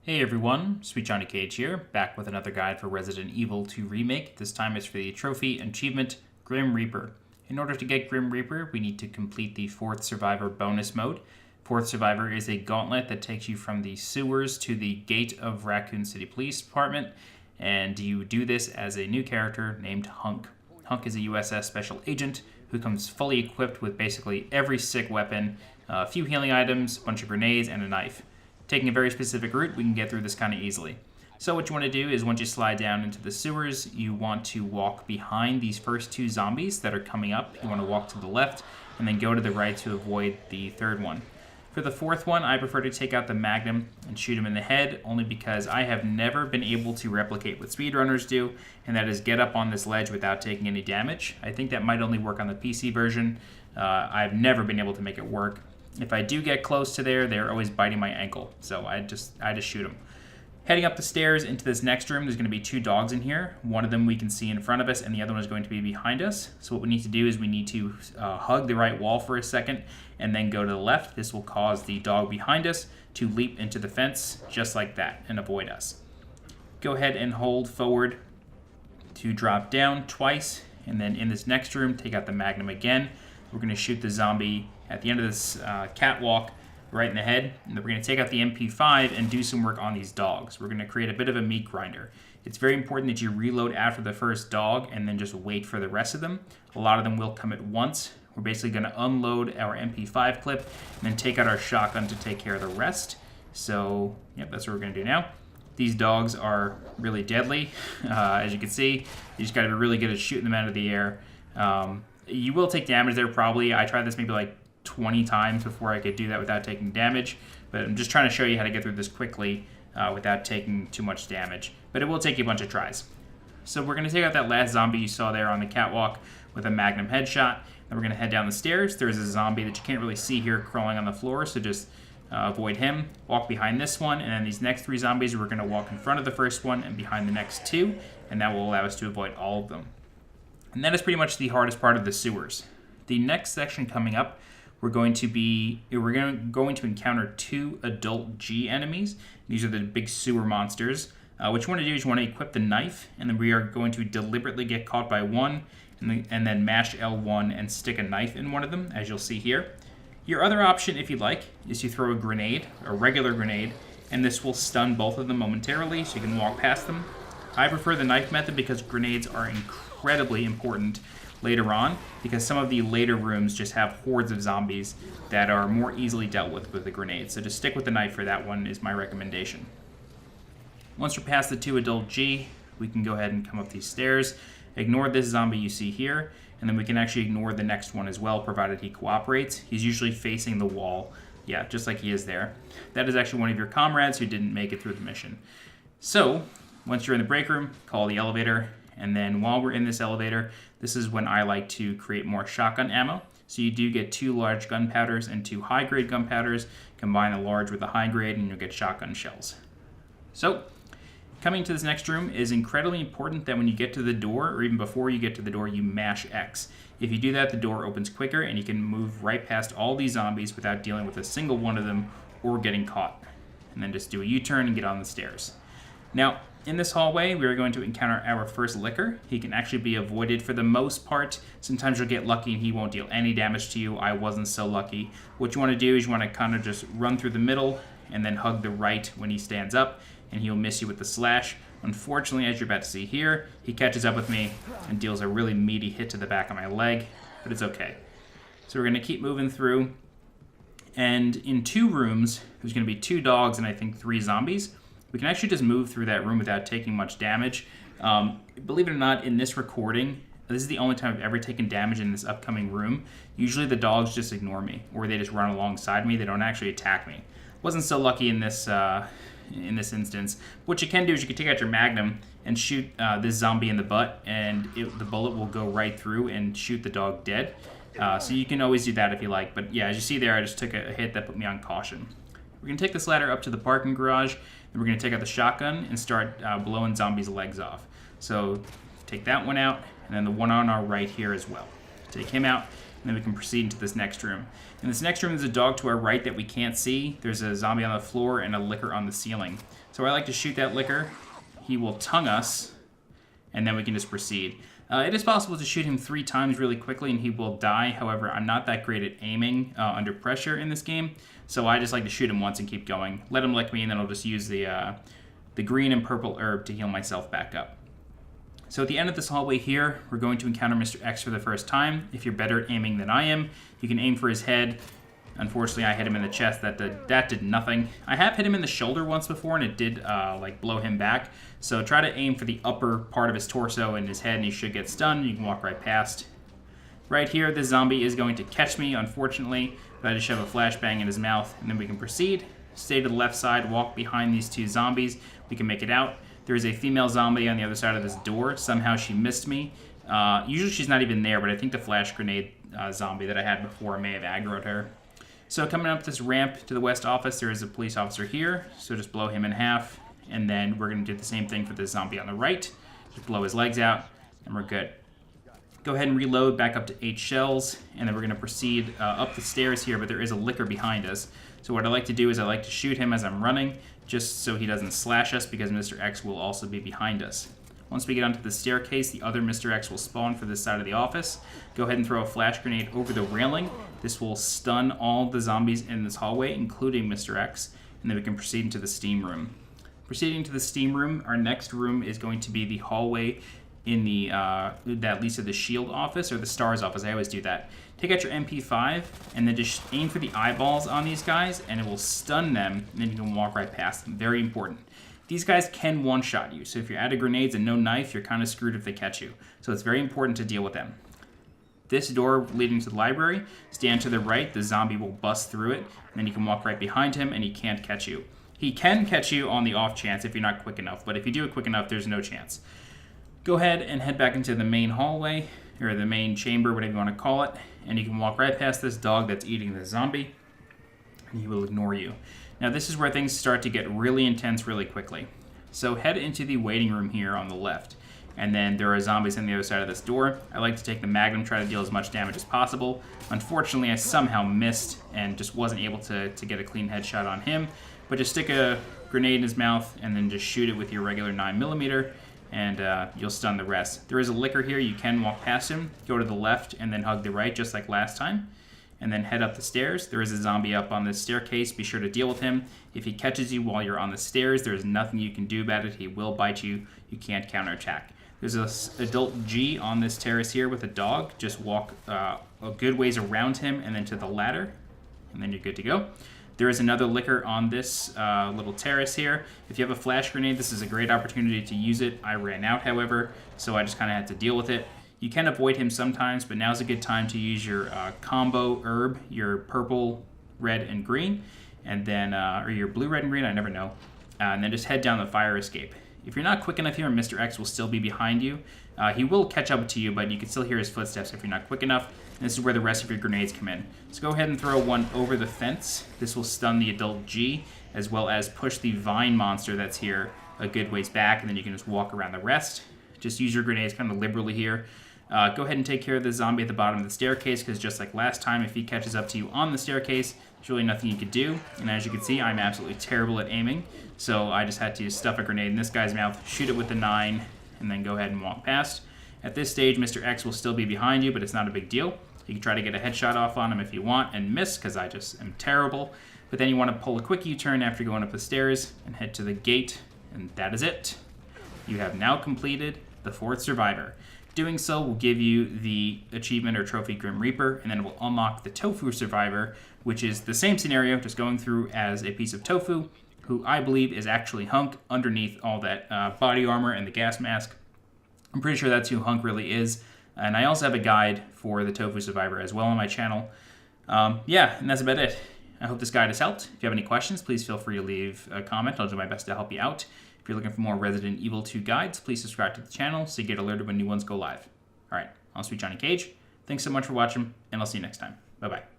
Hey everyone, SweetJohnnyCage here, back with another guide for Resident Evil 2 Remake. This time it's for the trophy achievement Grim Reaper. In order to get Grim Reaper, we need to complete the 4th Survivor bonus mode. 4th Survivor is a gauntlet that takes you from the sewers to the gate of Raccoon City Police Department, and you do this as a new character named Hunk. Hunk is a USS Special Agent who comes fully equipped with basically every sick weapon, a few healing items, a bunch of grenades, and a knife. Taking a very specific route, we can get through this kind of easily. So what you want to do is once you slide down into the sewers, you want to walk behind these first 2 zombies that are coming up. You want to walk to the left and then go to the right to avoid the 3rd one. For the 4th one, I prefer to take out the Magnum and shoot him in the head, only because I have never been able to replicate what speedrunners do, and that is get up on this ledge without taking any damage. I think that might only work on the PC version. I've never been able to make it work. If I do get close to there, they're always biting my ankle, so I just shoot them. Heading up the stairs into this next room, there's going to be 2 dogs in here. One of them we can see in front of us, and the other one is going to be behind us. So what we need to do is we need to hug the right wall for a second, and then go to the left. This will cause the dog behind us to leap into the fence, just like that, and avoid us. Go ahead and hold forward to drop down twice, and then in this next room, take out the Magnum again. We're going to shoot the zombie at the end of this catwalk right in the head, and then we're going to take out the MP5 and do some work on these dogs. We're going to create a bit of a meat grinder. It's very important that you reload after the first dog and then just wait for the rest of them. A lot of them will come at once. We're basically going to unload our MP5 clip and then take out our shotgun to take care of the rest. So, yep, that's what we're going to do now. These dogs are really deadly. As you can see, you just got to be really good at shooting them out of the air. You will take damage there probably. I tried this maybe like 20 times before I could do that without taking damage, but I'm just trying to show you how to get through this quickly without taking too much damage. But it will take you a bunch of tries. So we're going to take out that last zombie you saw there on the catwalk with a Magnum headshot. Then we're going to head down the stairs. There's a zombie that you can't really see here crawling on the floor, so just avoid him. Walk behind this one, and then these next 3 zombies, we're going to walk in front of the first one and behind the next 2, and that will allow us to avoid all of them. And that is pretty much the hardest part of the sewers. The next section coming up, we're going to encounter 2 adult G enemies. These are the big sewer monsters. What you want to do is you want to equip the knife, and then we are going to deliberately get caught by one, and then mash L1 and stick a knife in one of them, as you'll see here. Your other option, if you'd like, is you throw a grenade, a regular grenade, and this will stun both of them momentarily, so you can walk past them. I prefer the knife method because grenades are incredibly important later on, because some of the later rooms just have hordes of zombies that are more easily dealt with the grenades. So just stick with the knife for that one is my recommendation. Once we're past the 2 adult G, we can go ahead and come up these stairs. Ignore this zombie you see here, and then we can actually ignore the next one as well, provided he cooperates. He's usually facing the wall. Yeah, just like he is there. That is actually one of your comrades who didn't make it through the mission. So, once you're in the break room, call the elevator, and then while we're in this elevator, this is when I like to create more shotgun ammo. So you do get 2 large gunpowders and 2 high-grade gunpowders. Combine the large with the high-grade and you'll get shotgun shells. So, coming to this next room is incredibly important that when you get to the door, or even before you get to the door, you mash X. If you do that, the door opens quicker and you can move right past all these zombies without dealing with a single one of them or getting caught. And then just do a U-turn and get on the stairs. Now, in this hallway, we are going to encounter our first Licker. He can actually be avoided for the most part. Sometimes you'll get lucky and he won't deal any damage to you. I wasn't so lucky. What you want to do is you want to kind of just run through the middle and then hug the right when he stands up, and he'll miss you with the slash. Unfortunately, as you're about to see here, he catches up with me and deals a really meaty hit to the back of my leg, but it's okay. So we're going to keep moving through, and in 2 rooms, there's going to be 2 dogs and I think 3 zombies. We can actually just move through that room without taking much damage. Believe it or not, in this recording, this is the only time I've ever taken damage in this upcoming room. Usually the dogs just ignore me, or they just run alongside me. They don't actually attack me. Wasn't so lucky in this instance. What you can do is you can take out your Magnum and shoot this zombie in the butt, and the bullet will go right through and shoot the dog dead. So you can always do that if you like. But yeah, as you see there, I just took a hit that put me on caution. We're going to take this ladder up to the parking garage, and we're going to take out the shotgun and start blowing zombies' legs off. So take that one out, and then the one on our right here as well. Take him out, and then we can proceed into this next room. In this next room, there's a dog to our right that we can't see. There's a zombie on the floor and a licker on the ceiling. So I like to shoot that licker. He will tongue us, and then we can just proceed. It is possible to shoot him 3 times really quickly and he will die. However, I'm not that great at aiming under pressure in this game, so I just like to shoot him once and keep going. Let him lick me, and then I'll just use the green and purple herb to heal myself back up. So at the end of this hallway here, we're going to encounter Mr. X for the first time. If you're better at aiming than I am, you can aim for his head. Unfortunately, I hit him in the chest. That did nothing. I have hit him in the shoulder once before, and it did like blow him back. So try to aim for the upper part of his torso and his head, and he should get stunned. You can walk right past. Right here, this zombie is going to catch me, unfortunately. But I just shove a flashbang in his mouth, and then we can proceed. Stay to the left side, walk behind these 2 zombies. We can make it out. There is a female zombie on the other side of this door. Somehow she missed me. Usually she's not even there, but I think the flash grenade zombie that I had before may have aggroed her. So coming up this ramp to the west office, there is a police officer here. So just blow him in half. And then we're going to do the same thing for this zombie on the right. Just blow his legs out, and we're good. Go ahead and reload back up to 8 shells, and then we're going to proceed up the stairs here, but there is a licker behind us. So what I like to do is I like to shoot him as I'm running, just so he doesn't slash us, because Mr. X will also be behind us. Once we get onto the staircase, the other Mr. X will spawn for this side of the office. Go ahead and throw a flash grenade over the railing. This will stun all the zombies in this hallway, including Mr. X, and then we can proceed into the steam room. Proceeding to the steam room, our next room is going to be the hallway in the that leads to the shield office, or the stars office. I always do that. Take out your MP5 and then just aim for the eyeballs on these guys, and it will stun them, and then you can walk right past them. Very important. These guys can one-shot you, so if you're out of grenades and no knife, you're kind of screwed if they catch you. So it's very important to deal with them. This door leading to the library, stand to the right, the zombie will bust through it, and then you can walk right behind him, and he can't catch you. He can catch you on the off chance if you're not quick enough, but if you do it quick enough, there's no chance. Go ahead and head back into the main hallway, or the main chamber, whatever you want to call it, and you can walk right past this dog that's eating the zombie, and he will ignore you. Now this is where things start to get really intense really quickly. So head into the waiting room here on the left, and then there are zombies on the other side of this door. I like to take the Magnum, try to deal as much damage as possible. Unfortunately, I somehow missed and just wasn't able to get a clean headshot on him, but just stick a grenade in his mouth and then just shoot it with your regular 9mm, and you'll stun the rest. There is a licker here. You can walk past him, go to the left, and then hug the right, just like last time, and then head up the stairs. There is a zombie up on this staircase. Be sure to deal with him. If he catches you while you're on the stairs, there's nothing you can do about it. He will bite you. You can't counterattack. There's an adult G on this terrace here with a dog. Just walk a good ways around him and then to the ladder, and then you're good to go. There is another licker on this little terrace here. If you have a flash grenade, this is a great opportunity to use it. I ran out, however, so I just kind of had to deal with it. You can avoid him sometimes, but now's a good time to use your combo herb, your purple, red, and green, and then, or your blue, red, and green, I never know, and then just head down the fire escape. If you're not quick enough here, Mr. X will still be behind you. He will catch up to you, but you can still hear his footsteps if you're not quick enough. And this is where the rest of your grenades come in. So go ahead and throw one over the fence. This will stun the adult G, as well as push the vine monster that's here a good ways back, and then you can just walk around the rest. Just use your grenades kind of liberally here. Go ahead and take care of the zombie at the bottom of the staircase, because just like last time, if he catches up to you on the staircase, there's really nothing you could do. And as you can see, I'm absolutely terrible at aiming, so I just had to stuff a grenade in this guy's mouth, shoot it with the 9, and then go ahead and walk past. At this stage, Mr. X will still be behind you, but it's not a big deal. You can try to get a headshot off on him if you want and miss, because I just am terrible. But then you want to pull a quick U-turn after going up the stairs and head to the gate, and that is it. You have now completed the 4th Survivor. Doing so will give you the achievement or trophy Grim Reaper, and then it will unlock the Tofu Survivor, which is the same scenario, just going through as a piece of tofu, who I believe is actually Hunk underneath all that body armor and the gas mask. I'm pretty sure that's who Hunk really is. And I also have a guide for the Tofu Survivor as well on my channel. Yeah, and that's about it. I hope this guide has helped. If you have any questions, please feel free to leave a comment. I'll do my best to help you out. If you're looking for more Resident Evil 2 guides, please subscribe to the channel so you get alerted when new ones go live. All right, I'm SweetJohnnyCage. Thanks so much for watching, and I'll see you next time. Bye-bye.